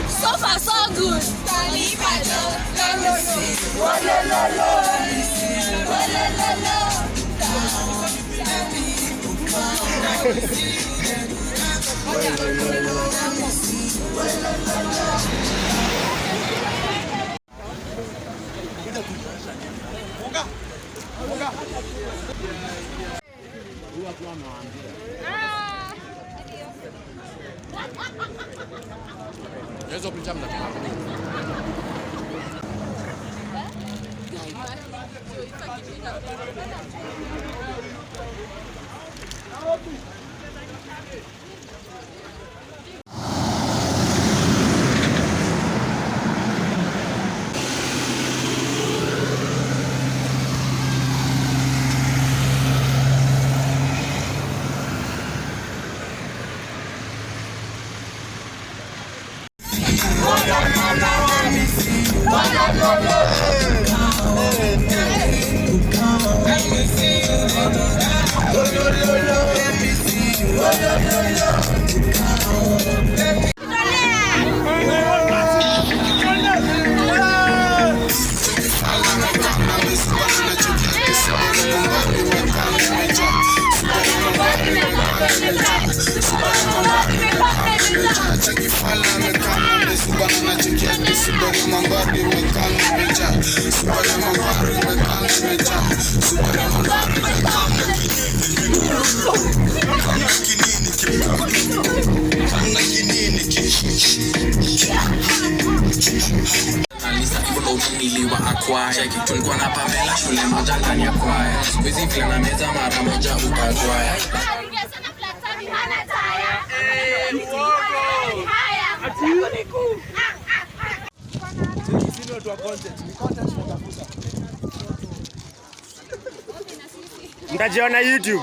So far, so good. Mtajiona YouTube.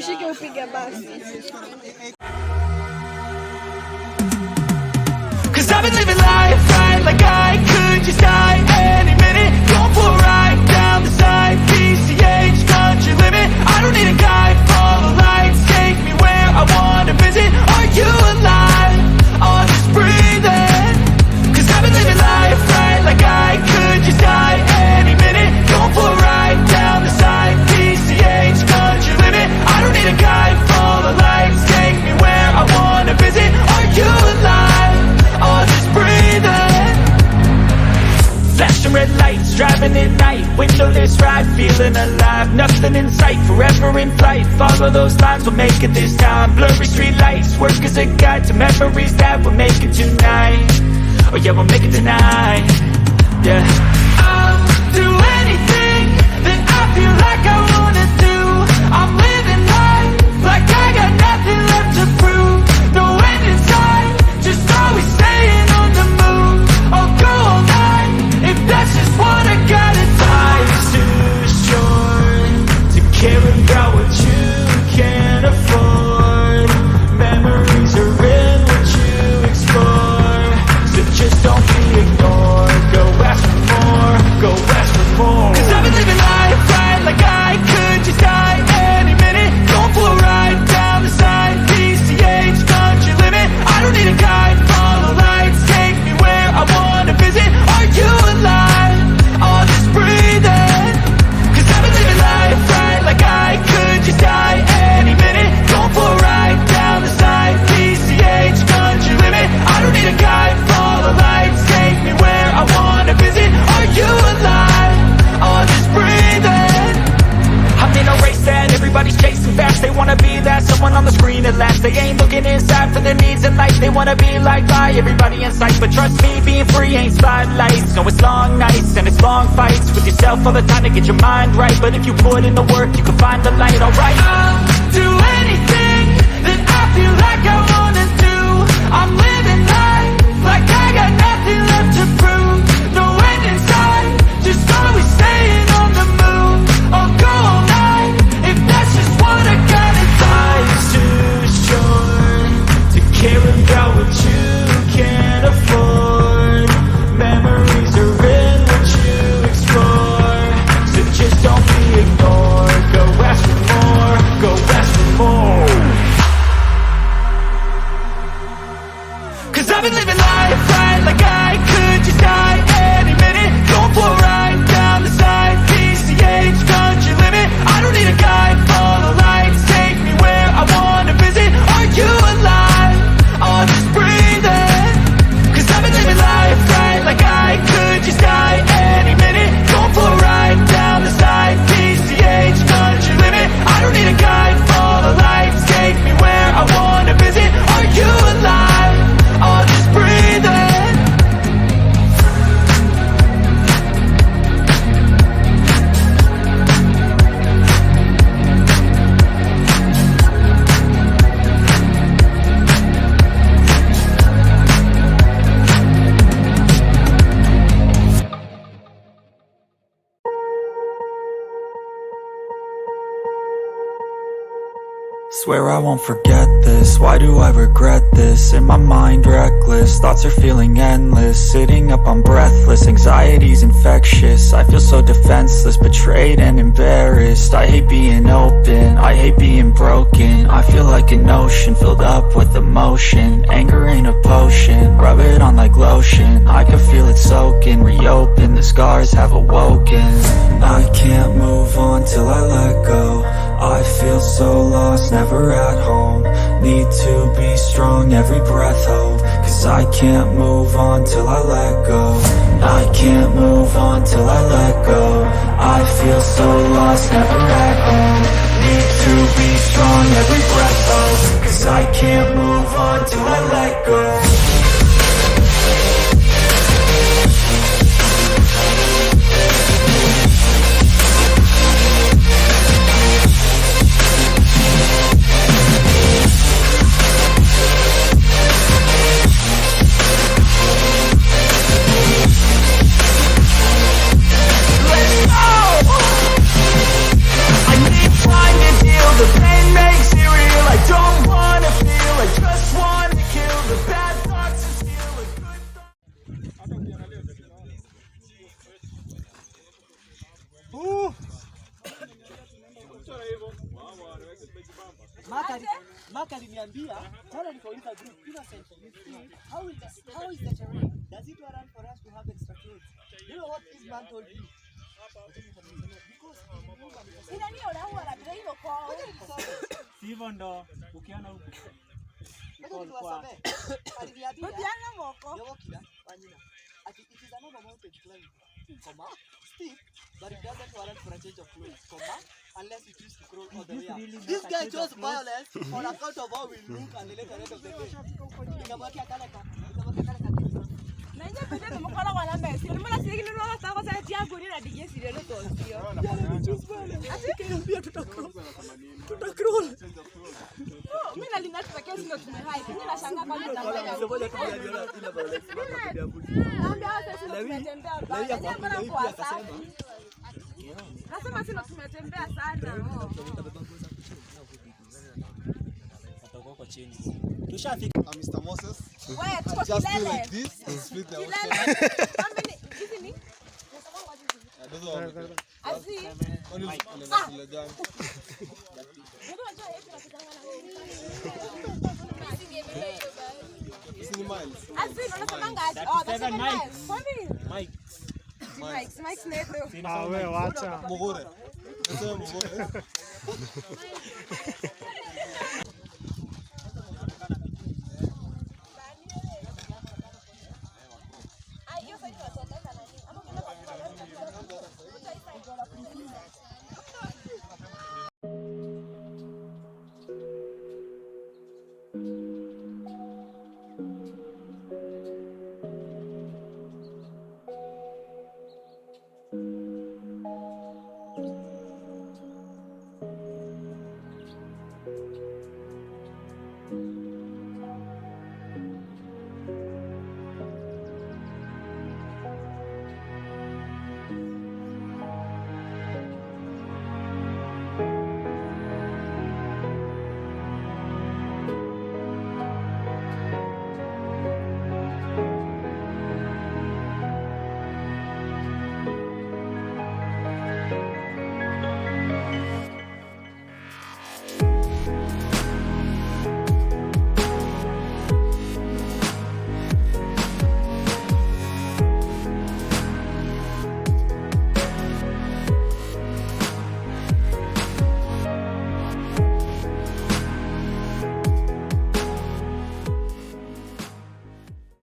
Sushi que upiga basi. Cause I've been living life right like I could just die any minute. Going for a ride down the side, PCH, country limit. I don't need a guide, follow lights, take me where I wanna visit. Are you alive? Or just breathing? Cause I've been living life right like I could just die any minute. Going for a ride down the side, PCH, country limit. I don't need a guide, follow lights, take me where I wanna visit. Are you alive? Or just breathing? Flashing red lights, driving at night, windowless ride, feeling alive. Nothing in sight, forever in flight. Follow those lines, we'll make it this time. Blurry street lights, work as a guide to memories that we'll make it tonight. Oh yeah, we'll make it tonight. Yeah, I'll do anything that I feel like I wanna do. I'm living life like I got nothing left to prove. No end in sight, just always staying on the move. I'll go all night if that's just what I gotta do. Life's too short to care about what you can't afford. Memories are in what you explore, so just don't be ignored. Go ask for more, go ask for more. Cause I've been living life right like I could just die any minute. Going for a ride down the side, PCH, country limit. I don't need a guide, follow lights, take me where I wanna visit. Are you alive? Or just breathing? by everybody in sight, but trust me, being free ain't spotlights. No, it's long nights and it's long fights with yourself all the time to get your mind right. But if you put in the work, you can find the light, alright. I'll do anything that I feel like I wanna do. I'm living life like I got nothing left to prove. No end in sight, just always staying on the move. I'll go all night if that's just what I gotta do. Life's too short to care about what you can't afford. Memories are in what you explore, so just don't be ignored. Go ask for more, go ask for more. Cause I've been living life right like I could just die any minute. Going for a ride down the side, PCH, country limit. I don't need a guide, follow lights, take me where I wanna visit. Are you alive? I'll just breathe in. Cause I've been living life right like I could just die any minute. Going for a ride down the side, PCH, country limit. I don't need a guide, follow lights, take me where I wanna visit. Are you alive? I'll just breathe in. Swear I won't forget this, why do I regret this? In my mind reckless, thoughts are feeling endless. Sitting up I'm breathless, anxiety's infectious. I feel so defenseless, betrayed and embarrassed. I hate being open, I hate being broken. I feel like an ocean filled up with emotion. Anger ain't a potion, rub it on like lotion. I can feel it soaking, reopen, the scars have awoken. I can't move on till I let go. I feel so lost, never at home. Need to be strong, every breath hold. Cause I can't move on till I let go. I can't move on till I let go. I feel so lost, never at home. Need to be strong, every breath hold. Cause I can't move on till I let go. The pain makes it real. I don't wanna feel, I just wanna kill the bad thoughts and steal a good Maka aliniambia jana, nikauliza group innocent, how is the terrain? Does it warrant for us to have extra clothes? You know what this man told me? Hivyo ndo ukiona huko. But it doesn't warrant for a change of clothes, unless you choose to crawl all the way up. This guy chose violence on account of how we look and the later end of the day. Mr. Moses. Just do like this and split the ocean. Wewe wacha. Mugure.